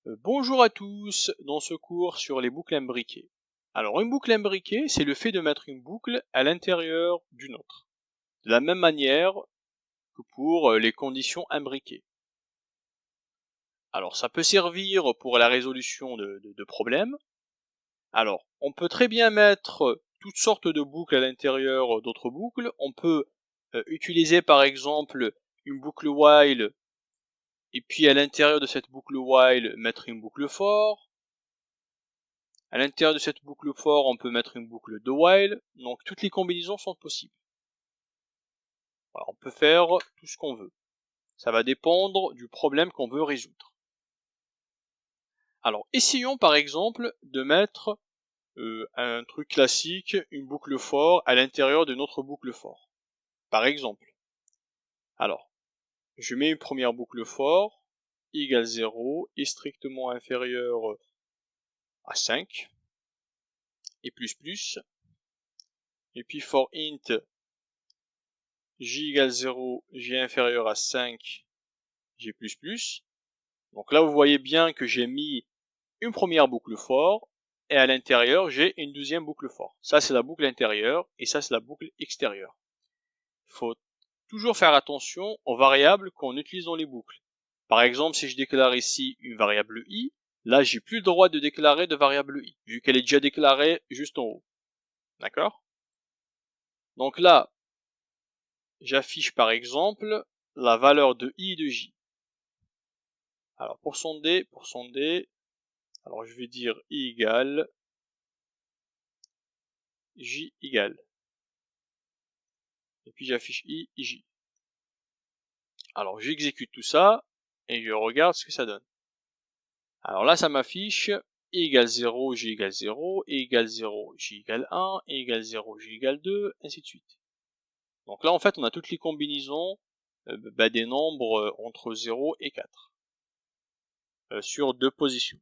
Bonjour à tous, dans ce cours sur les boucles imbriquées. Alors une boucle imbriquée, c'est le fait de mettre une boucle à l'intérieur d'une autre. De la même manière que pour les conditions imbriquées. Alors ça peut servir pour la résolution de problèmes. Alors on peut très bien mettre toutes sortes de boucles à l'intérieur d'autres boucles. On peut utiliser par exemple une boucle while et puis à l'intérieur de cette boucle while mettre une boucle for. À l'intérieur de cette boucle for, on peut mettre une boucle de while, donc toutes les combinaisons sont possibles. Alors, on peut faire tout ce qu'on veut. Ça va dépendre du problème qu'on veut résoudre. Alors, essayons par exemple de mettre un truc classique, une boucle for à l'intérieur d'une autre boucle for. Par exemple, alors, je mets une première boucle for, i égale 0, est strictement inférieur à 5, et plus, et puis for int j égale 0, j inférieur à 5, j++. Donc là, vous voyez bien que j'ai mis une première boucle for, et à l'intérieur, j'ai une deuxième boucle for. Ça, c'est la boucle intérieure, et ça, c'est la boucle extérieure. Il faut toujours faire attention aux variables qu'on utilise dans les boucles. Par exemple, si je déclare ici une variable i, là, j'ai plus le droit de déclarer de variable i, vu qu'elle est déjà déclarée juste en haut. D'accord? Donc là, j'affiche par exemple la valeur de i et de j. Alors pour son D, alors je vais dire i égale j égale. Et puis j'affiche i et j. Alors j'exécute tout ça et je regarde ce que ça donne. Alors là ça m'affiche i égale 0, j égale 0, i égale 0, j égale 1, i égale 0, j égale 2, ainsi de suite. Donc là en fait on a toutes les combinaisons des nombres entre 0 et 4 sur deux positions.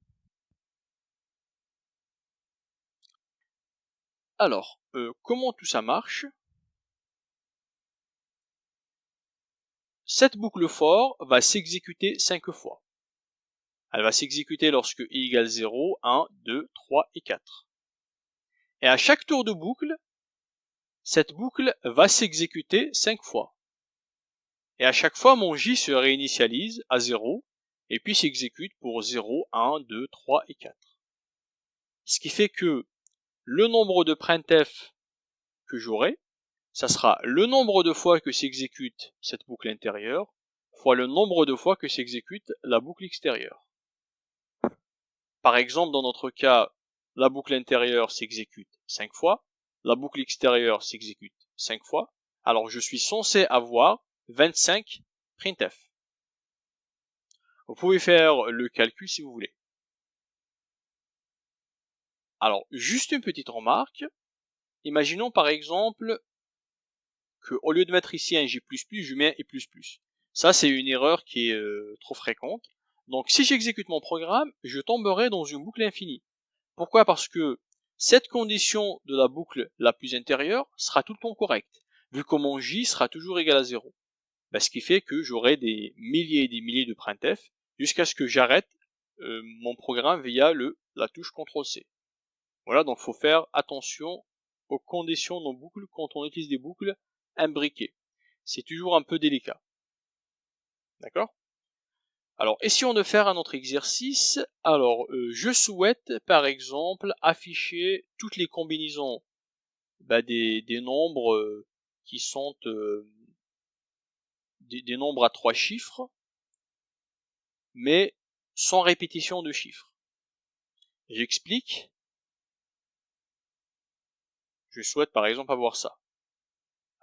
Alors, comment tout ça marche? Cette boucle for va s'exécuter 5 fois. Elle va s'exécuter lorsque i égale 0, 1, 2, 3 et 4. Et à chaque tour de boucle, cette boucle va s'exécuter 5 fois. Et à chaque fois, mon j se réinitialise à 0, et puis s'exécute pour 0, 1, 2, 3 et 4. Ce qui fait que le nombre de printf que j'aurai, ça sera le nombre de fois que s'exécute cette boucle intérieure, fois le nombre de fois que s'exécute la boucle extérieure. Par exemple, dans notre cas, la boucle intérieure s'exécute 5 fois, la boucle extérieure s'exécute 5 fois, alors je suis censé avoir 25 printf. Vous pouvez faire le calcul si vous voulez. Alors, juste une petite remarque. Imaginons par exemple que au lieu de mettre ici un j++, je mets un i++. Ça, c'est une erreur qui est trop fréquente. Donc, si j'exécute mon programme, je tomberai dans une boucle infinie. Pourquoi? Parce que cette condition de la boucle la plus intérieure sera tout le temps correcte, vu que mon j sera toujours égal à 0. Ce qui fait que j'aurai des milliers et des milliers de printf jusqu'à ce que j'arrête mon programme via la touche CTRL-C. Voilà, donc il faut faire attention aux conditions de nos boucles quand on utilise des boucles imbriquées. C'est toujours un peu délicat. D'accord? Alors, essayons de faire un autre exercice. Alors, je souhaite, par exemple, afficher toutes les combinaisons des nombres qui sont des nombres à 3 chiffres, mais sans répétition de chiffres. J'explique. Je souhaite, par exemple, avoir ça.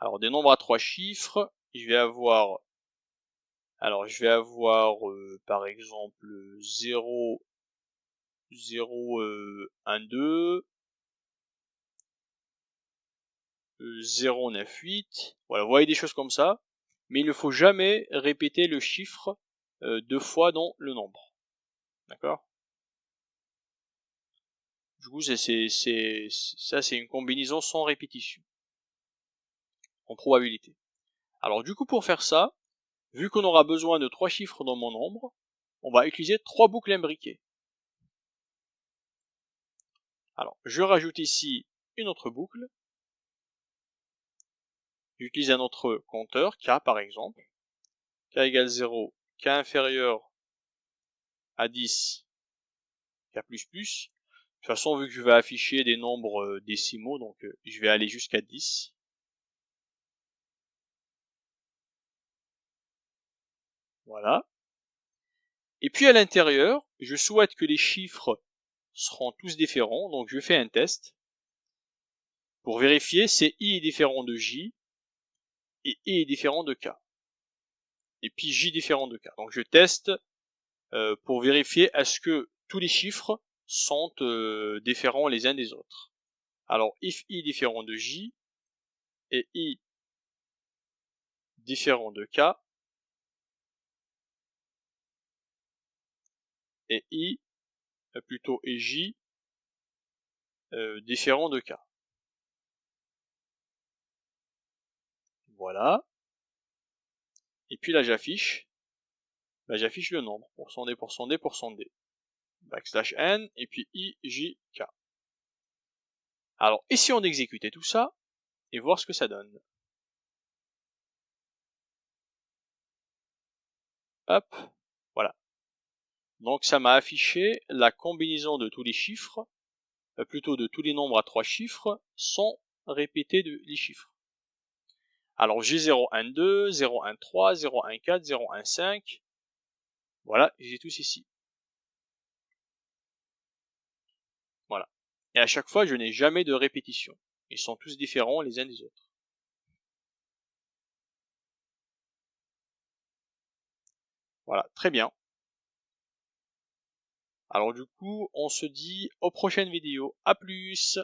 Alors, des nombres à 3 chiffres, je vais avoir par exemple 0, 0, 1, 2, 0, 9, 8. Voilà, vous voyez des choses comme ça. Mais il ne faut jamais répéter le chiffre 2 fois dans le nombre. D'accord? Du coup, ça c'est une combinaison sans répétition. En probabilité. Alors du coup, pour faire ça, vu qu'on aura besoin de 3 chiffres dans mon nombre, on va utiliser 3 boucles imbriquées. Alors, je rajoute ici une autre boucle. J'utilise un autre compteur, K par exemple. K égale 0, K inférieur à 10, K++. De toute façon, vu que je vais afficher des nombres décimaux, donc je vais aller jusqu'à 10. Voilà. Et puis à l'intérieur, je souhaite que les chiffres seront tous différents, donc je fais un test. Pour vérifier, c'est I est différent de J et I est différent de K. Et puis J différent de K. Donc je teste pour vérifier est-ce que tous les chiffres sont différents les uns des autres. Alors if I différent de J et I différent de K et I plutôt et J différent de K. Voilà. Et puis là j'affiche le nombre, %D, %D, %D. Backslash n, et puis I, J, K. Alors, et si on exécutait tout ça, et voir ce que ça donne. Hop, voilà. Donc ça m'a affiché la combinaison de tous les chiffres, plutôt de tous les nombres à 3 chiffres, sans répéter les chiffres. Alors j'ai 0, 1, 2, 0, 1, 3, 0, 1, 4, 0, 1, 5. Voilà, j'ai tous ici. Voilà. Et à chaque fois, je n'ai jamais de répétition. Ils sont tous différents les uns des autres. Voilà, très bien. Alors du coup, on se dit aux prochaines vidéos. À plus!